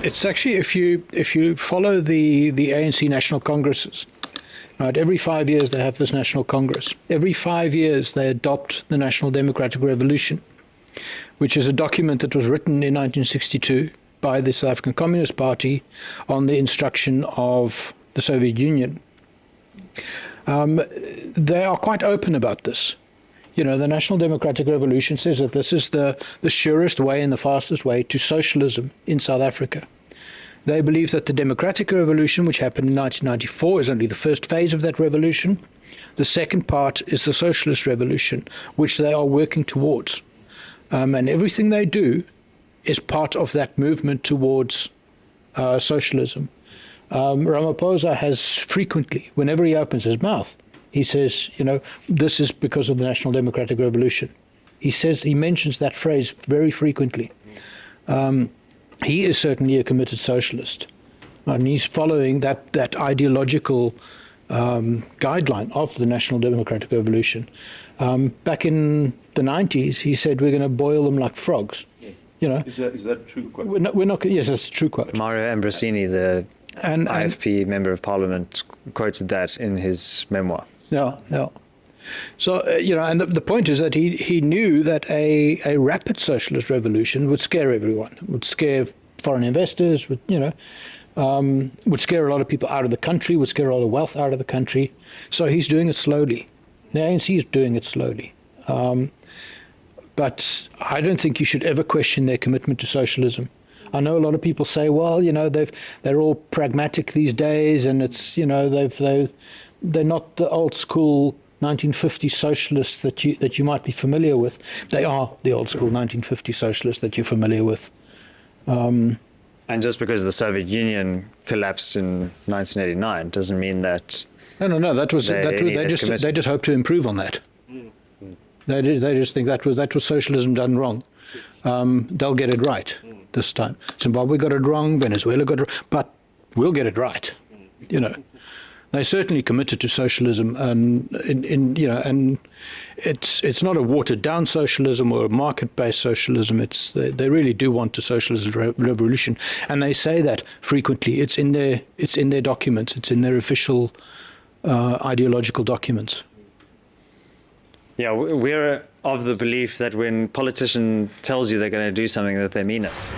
It's actually, if you follow the ANC National Congresses, right, every 5 years they have this National Congress. Every 5 years they adopt the National Democratic Revolution, which is a document that was written in 1962 by the South African Communist Party on the instruction of the Soviet Union. They are quite open about this. You know, the National Democratic Revolution says that this is the surest way and the fastest way to socialism in South Africa. They believe that the Democratic Revolution, which happened in 1994, is only the first phase of that revolution. The second part is the Socialist Revolution, which they are working towards. And everything they do is part of that movement towards socialism. Ramaphosa has frequently, whenever he opens his mouth, he says, you know, this is because of the National Democratic Revolution. He mentions that phrase very frequently. He is certainly a committed socialist, and he's following that ideological guideline of the National Democratic Revolution. Back in the 90s, he said, we're going to boil them like frogs. You know, is that a true quote? We're not. Yes, that's a true quote. Mario Ambrosini, the IFP Member of Parliament, quoted that in his memoir. Yeah. So, you know, and the point is that he knew that a rapid socialist revolution would scare everyone, would scare foreign investors, would scare a lot of people out of the country, would scare a lot of wealth out of the country. So he's doing it slowly. The ANC is doing it slowly. But I don't think you should ever question their commitment to socialism. I know a lot of people say, well, you know, they're all pragmatic these days, and it's, you know, they're not the old school 1950 socialists that you might be familiar with. They are the old school 1950 socialists that you're familiar with. And just because the Soviet Union collapsed in 1989 doesn't mean that. No. They just hope to improve on that. They just think that was socialism done wrong. They'll get it right this time. Zimbabwe got it wrong. Venezuela got it wrong, but we'll get it right. You know. They certainly committed to socialism, and and it's not a watered down socialism or a market based socialism. They really do want a socialist revolution, and they say that frequently. It's in their documents. It's in their official ideological documents. Yeah, we're of the belief that when a politician tells you they're going to do something, that they mean it.